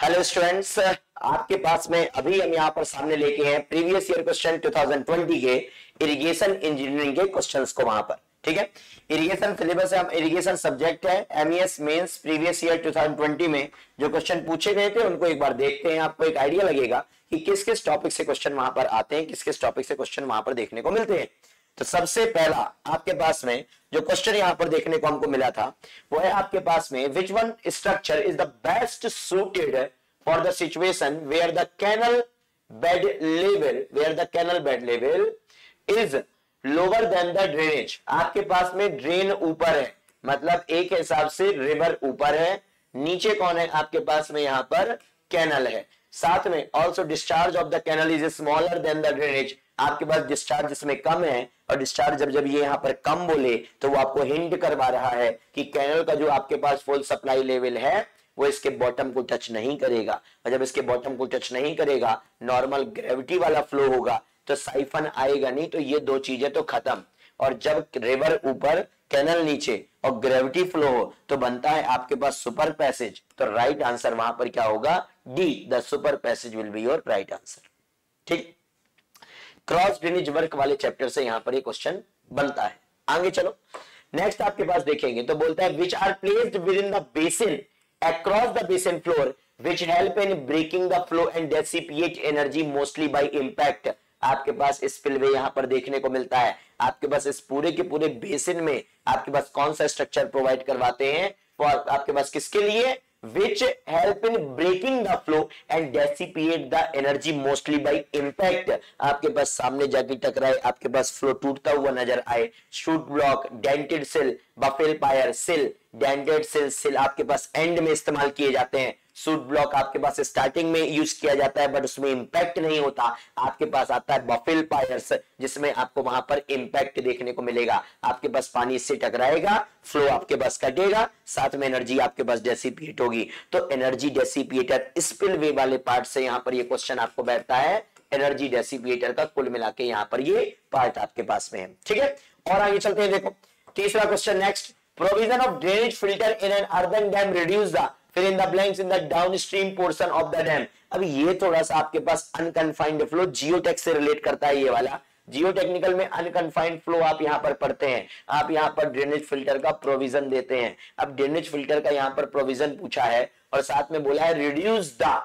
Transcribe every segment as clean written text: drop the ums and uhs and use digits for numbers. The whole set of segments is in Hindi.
हेलो स्टूडेंट्स, आपके पास में अभी हम यहाँ पर सामने लेके हैं प्रीवियस ईयर क्वेश्चन 2020 के इरिगेशन इंजीनियरिंग के क्वेश्चंस को वहां पर। ठीक है, इरिगेशन सिलेबस है, हम इरिगेशन सब्जेक्ट है एमईएस मेंस प्रीवियस ईयर 2020 में जो क्वेश्चन पूछे गए थे उनको एक बार देखते हैं। आपको एक आइडिया लगेगा कि किस किस टॉपिक से क्वेश्चन वहां पर आते हैं, किस किस टॉपिक से क्वेश्चन वहां पर देखने को मिलते हैं। तो सबसे पहला आपके पास में जो क्वेश्चन यहां पर देखने को हमको मिला था वो है आपके पास में which one structure is the best suited for the situation where the canal bed level is lower than the drainage. आपके पास में ड्रेन ऊपर है, मतलब एक हिसाब से रिवर ऊपर है, नीचे कौन है आपके पास में यहां पर कैनल है। साथ में also discharge of the canal is smaller than the drainage. आपके पास डिस्चार्ज इसमें कम है, और डिस्चार्ज जब ये यहां पर कम बोले तो वो आपको हिंट करवा रहा है कि कैनल का जो आपके पास फुल सप्लाई लेवल है वो इसके बॉटम को टच नहीं करेगा, और जब इसके बॉटम को टच नहीं करेगा नॉर्मल ग्रेविटी वाला फ्लो होगा तो साइफन आएगा नहीं, तो ये दो चीजें तो खत्म। और जब रिवर ऊपर कैनल नीचे और ग्रेविटी फ्लो हो तो बनता है आपके पास सुपर पैसेज। तो राइट आंसर वहां पर क्या होगा, D, the super passage will be your right answer. ठीक, क्रॉस ड्रेनेज वर्क वाले चैप्टर से यहां पर ये क्वेश्चन बनता है। आगे चलो, नेक्स्ट आपके पास देखेंगे तो बोलता है which are placed with in the basin across the basin floor which help in breaking the flow and dissipate energy mostly by impact. आपके पास स्पिलवे यहां पर देखने को मिलता है। आपके पास इस पूरे के पूरे बेसिन में आपके पास कौन सा स्ट्रक्चर प्रोवाइड करवाते हैं, आपके पास किसके लिए, which help in breaking the flow and dissipate the energy mostly by impact। आपके पास सामने जाके टकराए, आपके पास फ्लो टूटता हुआ नजर आए। शूट ब्लॉक, डेंटेड सिल, बफेल पायर सिल, डेंटेड सिल आपके पास एंड में इस्तेमाल किए जाते हैं। शूट ब्लॉक आपके पास स्टार्टिंग में यूज किया जाता है बट उसमें इंपैक्ट नहीं होता। आपके पास आता है बफेल पायर्स जिसमें आपको वहां पर इंपैक्ट देखने को मिलेगा। आपके पास पानी इससे टकराएगा, फ्लो आपके पास कटेगा, साथ में एनर्जी आपके पास डेसिपिएट होगी। तो एनर्जी डेसिपिएटर स्पिलवे वाले पार्ट से यहां पर ये क्वेश्चन आपको बैठता है। एनर्जी डेसिपिएटर का कुल मिला के यहां पर ये पार्ट आपके पास में है। ठीक है, और आगे चलते हैं। देखो तीसरा question next, provision of drainage filter in an urban dam reduce the fill in the blanks in the downstream portion of the dam. अब ये थोड़ा सा आपके पास अनकन्फाइंड फ्लो जियोटेक से रिलेट करता है। ये वाला जियोटेक्निकल में अनकन्फाइंड फ्लो आप यहां पर पढ़ते हैं। आप यहां पर ड्रेनेज फिल्टर का प्रोविजन देते हैं। अब ड्रेनेज फिल्टर का यहां पर प्रोविजन पूछा है और साथ में बोला है रिड्यूस द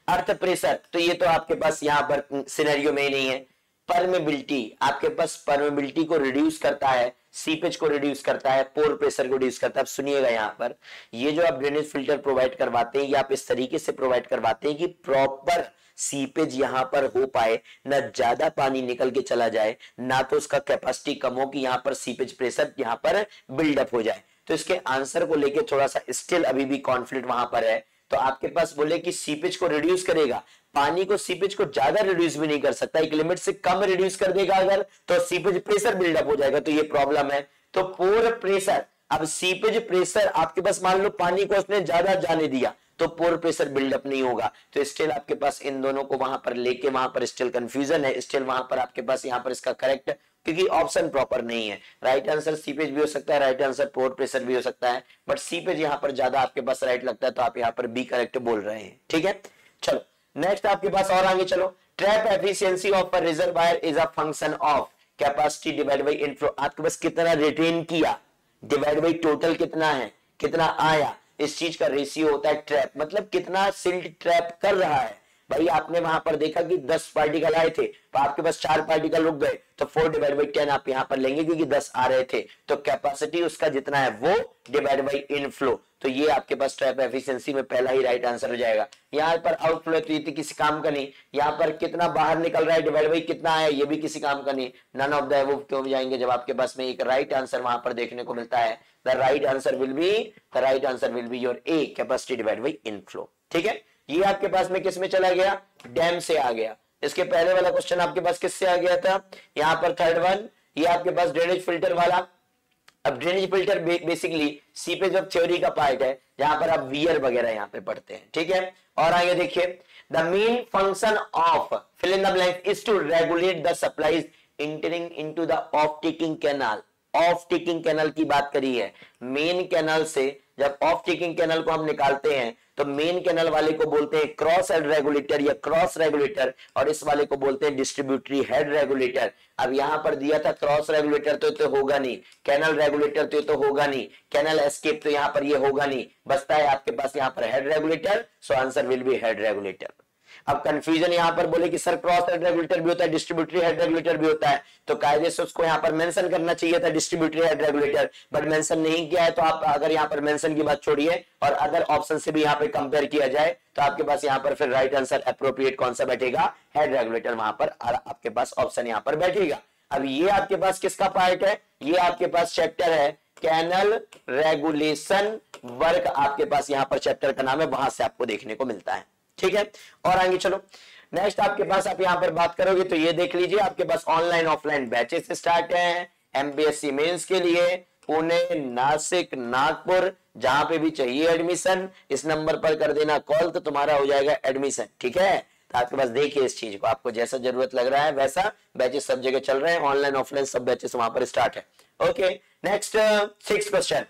अर्थ प्रेशर। तो ये तो आपके पास यहां पर सिनेरियो में ही नहीं है। परमेबिलिटी, आपके पास परमेबिलिटी को रिड्यूस करता है, सीपेज को रिड्यूस करता है, पोर प्रेशर को रिड्यूस करता है। अब सुनिएगा यहां पर ये जो आप ड्रेनेज फिल्टर प्रोवाइड करवाते हैं ये आप इस तरीके से प्रोवाइड करवाते हैं कि प्रॉपर सीपेज यहां पर हो पाए, ना ज्यादा पानी निकल के चला जाए, ना तो उसका कैपेसिटी कम हो कि यहां पर सीपेज प्रेशर यहां पर बिल्डअप हो जाए। तो इसके आंसर को लेके थोड़ा सा स्टिल अभी भी कॉन्फ्लिक्ट वहां पर है। तो आपके पास बोले कि सीपेज को रिड्यूस करेगा, पानी को सीपेज को ज्यादा रिड्यूस भी नहीं कर सकता, एक लिमिट से कम रिड्यूस कर देगा अगर तो सीपेज प्रेशर बिल्डअप हो जाएगा, तो ये प्रॉब्लम है। तो पोर प्रेशर, अब सीपेज प्रेशर आपके पास मान लो पानी को उसने ज्यादा जाने दिया तो पोर प्रेशर बिल्डअप नहीं होगा। तो स्टिल आपके पास इन दोनों को वहां पर लेके वहां पर स्टिल कंफ्यूजन है। स्टिल वहां पर आपके पास यहां पर इसका करेक्ट, क्योंकि ऑप्शन प्रॉपर नहीं है। राइट आंसर सीपेज भी हो सकता है, राइट आंसर पोर प्रेशर भी हो सकता है, बट सीपेज यहां पर ज्यादा आपके पास राइट लगता है, तो आप यहां पर बी करेक्ट बोल रहे हैं। ठीक है, चलो नेक्स्ट आपके पास और आगे चलो, trap efficiency of a reservoir is a function of capacity divide by inflow. आपके पास कितना रिटेन किया डिवाइड बाय टोटल कितना है, कितना आया, इस चीज का रेशियो होता है ट्रैप, मतलब कितना सिल्ट ट्रैप कर रहा है। भाई आपने वहां पर देखा कि 10 पार्टिकल आए थे तो आपके पास 4 पार्टिकल रुक गए, तो 4 डिवाइड बाई 10 आप यहां पर लेंगे क्योंकि 10 आ रहे थे। तो कैपेसिटी उसका जितना है वो डिवाइड बाई इनफ्लो, तो ये आपके पास ट्रैप एफिशिएंसी में पहला ही राइट आंसर हो जाएगा। यहाँ पर आउटफ्लो तो ये किसी काम का नहीं, यहाँ पर कितना बाहर निकल रहा है डिवाइड बाई कितना आया ये भी किसी काम का नहीं। नन ऑफ द अबव क्यों जाएंगे जब आपके पास में एक राइट आंसर वहां पर देखने को मिलता है। The right answer will be your A, capacity divide by inflow. ठीक है, ये आपके पास में किस में चला गया, डैम से आ गया। इसके पहले वाला क्वेश्चन आपके पास किससे आ गया था, यहाँ पर थर्ड वन, ये आपके पास ड्रेनेज फिल्टर वाला। अब drainage filter basically seepage of theory का पार्ट है जहां पर आप वियर वगैरह यहाँ पे पढ़ते हैं। ठीक है, और आगे देखिए, the main function of fill in the blank is to regulate the supplies entering into the off taking canal. Off taking canal की बात करी है, मेन कैनाल से जब ऑफ टिकिंग कैनल को हम निकालते हैं तो मेन कैनल वाले को बोलते हैं क्रॉस हेड रेगुलेटर या क्रॉस रेगुलेटर, और इस वाले को बोलते हैं डिस्ट्रीब्यूटरी हेड रेगुलेटर। अब यहां पर दिया था क्रॉस रेगुलेटर तो होगा नहीं, कैनल रेगुलेटर तो होगा नहीं, कैनल एस्केप तो यहां पर ये होगा नहीं, बचता है आपके पास यहां पर head regulator, so answer will be head regulator. अब कंफ्यूजन यहां पर बोले कि सर क्रॉस हेड रेगुलेटर भी होता है, डिस्ट्रीब्यूटरी हेड रेगुलेटर भी होता है, तो कायदे से उसको यहां पर मेंशन करना चाहिए था distributary head regulator, but mention नहीं किया है। तो आप अगर यहां पर मेंशन की बात छोड़िए और अदर ऑप्शन से भी यहां पर कंपेयर किया जाए तो आपके पास यहां पर फिर राइट आंसर एप्रोप्रिएट कौन सा बैठेगा, हेड रेगुलेटर वहां पर आपके पास ऑप्शन यहां पर बैठेगा। अब ये आपके पास किसका पार्ट है, ये आपके पास चैप्टर है कैनल रेगुलेशन वर्क, आपके पास यहां पर चैप्टर का नाम है, वहां से आपको देखने को मिलता है। ठीक है, और आगे चलो नेक्स्ट आपके पास आप यहां पर बात करोगे तो ये देख लीजिए आपके पास ऑनलाइन ऑफलाइन बैचेस स्टार्ट हैं एमपीएससी मेंस के लिए, पुणे, नासिक, नागपुर, जहां पे भी चाहिए एडमिशन इस नंबर पर कर देना कॉल, तो तुम्हारा हो जाएगा एडमिशन। ठीक है, तो आपके पास देखिए इस चीज को, आपको जैसा जरूरत लग रहा है वैसा बैचेस सब जगह चल रहे हैं, ऑनलाइन ऑफलाइन सब बैचेस वहां पर स्टार्ट है। Okay, next 6th question,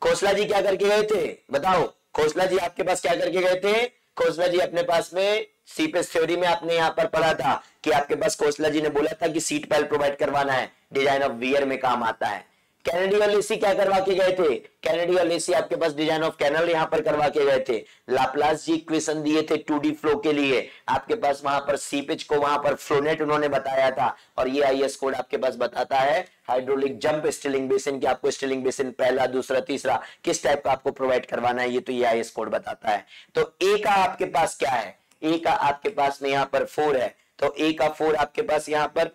Khosla ji क्या करके गए थे बताओ, खोसला जी आपके पास क्या करके गए थे, खोसला जी अपने पास में सीपेस थ्योरी में आपने यहां पर पढ़ा था कि आपके पास खोसला जी ने बोला था कि सीट पैल प्रोवाइड करवाना है, डिजाइन ऑफ वियर में काम आता है। कैनेडी और लेसी क्या करवा के गए थे, कैनेडी और लेसी आपके पास डिजाइन ऑफ कैनल यहां पर करवा के गए थे। लाप्लास जी इक्वेशन दिए थे 2D फ्लो के लिए, आपके पास वहां पर सीपेज को वहां पर फ्लोनेट उन्होंने बताया था, और ये आईएस कोड आपके पास बताता है हाइड्रोलिक जंप स्टिलिंग बेसिन की, आपको स्टिलिंग बेसिन पहला दूसरा तीसरा किस टाइप का आपको प्रोवाइड करवाना है, ये तो ये आईएस कोड बताता है। तो ए का आपके पास क्या है, ए का आपके पास में यहाँ पर 4 है, तो ए का 4 आपके पास यहाँ पर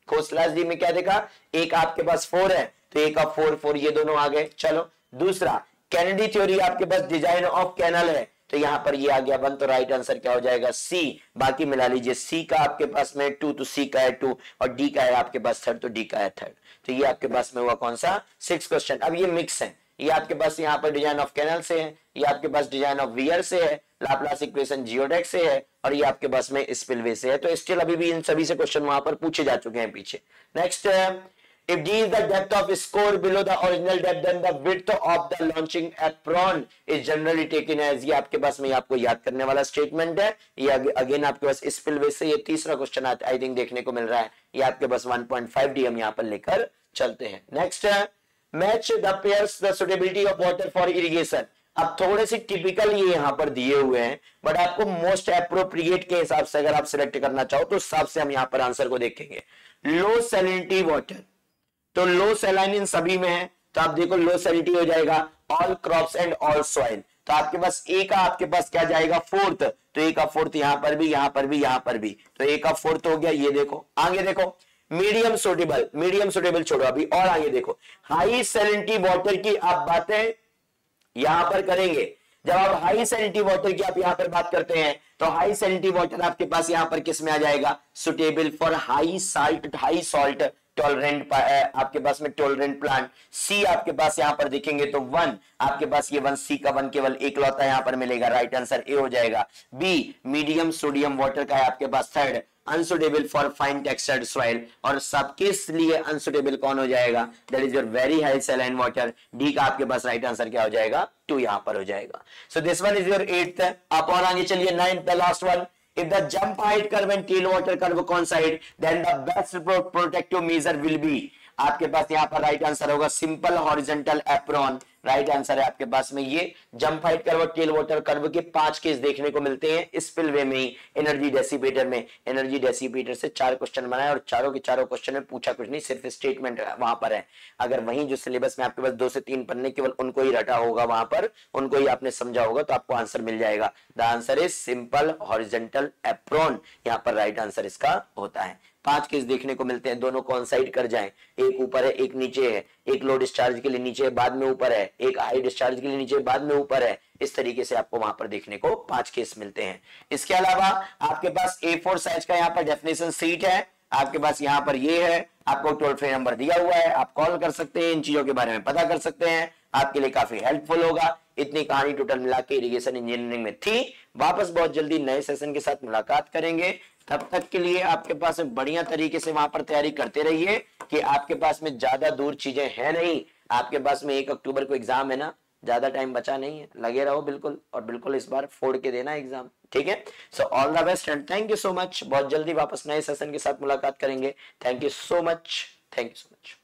खोसला जी में क्या देखा, एक आपके पास 4 है तो एक का 4 4 ये दोनों आ गए। चलो दूसरा कैनेडी थ्योरी आपके पास डिजाइन ऑफ कैनल है, तो यहां पर ये आ गया 1, तो राइट आंसर क्या हो जाएगा सी। बाकी मिला लीजिए, सी का आपके पास में 2 तो सी का है 2, और डी का है आपके पास 3 तो डी का है 3, तो ये आपके पास में हुआ कौन सा 6 क्वेश्चन। अब ये मिक्स है, ये आपके पास यहाँ पर डिजाइन ऑफ कैनल से है, ये आपके पास डिजाइन ऑफ वियर से है, लाप्लास इक्वेशन जियोडेक से है, और ये आपके पास में स्पिलवे से है। तो स्टिल अभी भी इन सभी से क्वेश्चन वहां पर पूछे जा चुके हैं पीछे। Next, if d is the depth of score below the original depth then the width of the launching apron is generally taken as, ये आपके पास में आपको याद करने वाला स्टेटमेंट है। ये अगेन आपके पास स्पिलवे से ये तीसरा क्वेश्चन आई थिंक देखने को मिल रहा है, ये आपके पास 1.5 डी हम यहाँ पर लेकर चलते हैं। Next, match the pairs the suitability of water for irrigation. अब थोड़े से टिपिकल ये यहाँ पर दिए हुए हैं, बट आपको मोस्ट एप्रोप्रिएट के हिसाब से अगर आप सिलेक्ट करना चाहो तो उस हिसाब से हम यहाँ पर आंसर को देखेंगे। लो सैलिनिटी वाटर, तो लो सैलाइन सभी में है, तो आप देखो लो सैलिनिटी हो जाएगा all crops and all soil, तो आपके पास ए का आपके पास क्या जाएगा 4th, तो ए का 4th यहां पर भी यहां पर भी यहां पर भी, तो ए का 4th हो गया। ये देखो आगे देखो मीडियम सुटेबल, मीडियम सुटेबल छोड़ो अभी, और आगे देखो हाई सैलिनिटी वाटर की आप बातें यहां पर करेंगे। जब आप हाई सैलिनिटी वाटर की आप यहां पर बात करते हैं तो हाई सैलिनिटी वाटर आपके पास यहां पर किस में आ जाएगा, suitable for high salt tolerant आपके पास में टॉलरेंट प्लांट। सी आपके पास यहां पर देखेंगे तो 1, आपके पास ये 1 सी का 1 केवल एक लौता यहां पर मिलेगा, राइट आंसर ए हो जाएगा। बी मीडियम सोडियम वाटर का है आपके पास 3rd, unsuitable for fine textured soil, और सबके लिए अनसुटेबल कौन हो जाएगा, that is your very high saline water. D का आपके पास राइट आंसर क्या हो जाएगा 2 यहां पर हो जाएगा। So this one is your 8th। आप और आगे चलिए 9th, the last one, if the jump height curve and tailwater curve coincide then the best protective measure will be, आपके पास यहाँ पर राइट आंसर होगा simple horizontal apron, right answer है आपके पास में ये। जंप हाइट कर्व और टेल वाटर कर्व के 5 केस देखने को मिलते हैं स्पिलवे में ही, एनर्जी डेसिपेटर में। एनर्जी डेसिपेटर से 4 क्वेश्चन बनाए और चारों के चारों क्वेश्चन में पूछा कुछ नहीं, सिर्फ स्टेटमेंट वहां पर है। अगर वहीं जो सिलेबस में आपके पास 2 से 3 पन्ने केवल उनको ही रटा होगा, वहां पर उनको ही आपने समझा होगा, तो आपको आंसर मिल जाएगा। The answer is simple horizontal apron, यहाँ पर राइट आंसर इसका होता है। 5 केस देखने को मिलते हैं, दोनों कॉन्साइड कर जाएं, एक ऊपर है एक नीचे है, एक लो डिस्चार्ज के लिए नीचे बाद में ऊपर है, एक हाई डिस्चार्ज के लिए नीचे बाद में ऊपर है। इस तरीके से आपको वहां पर देखने को 5 केस मिलते हैं। इसके अलावा आपके पास A4 साइज का यहाँ पर डेफिनेशन सीट है, आपके पास यहाँ पर ये है, आपको टोल फ्री नंबर दिया हुआ है, आप कॉल कर सकते हैं, इन चीजों के बारे में पता कर सकते हैं, आपके लिए काफी हेल्पफुल होगा। इतनी कहानी टोटल मिला के इरिगेशन इंजीनियरिंग में थी। वापस बहुत जल्दी नए सेशन के साथ मुलाकात करेंगे, तब तक के लिए आपके पास बढ़िया तरीके से वहां पर तैयारी करते रहिए कि आपके पास में ज्यादा दूर चीजें हैं नहीं, आपके पास में 1 अक्टूबर को एग्जाम है ना, ज्यादा टाइम बचा नहीं है, लगे रहो बिल्कुल, और बिल्कुल इस बार फोड़ के देना एग्जाम, ठीक है। So all the best and thank you so much. बहुत जल्दी वापस नए सेशन के साथ मुलाकात करेंगे। Thank you so much, thank you so much.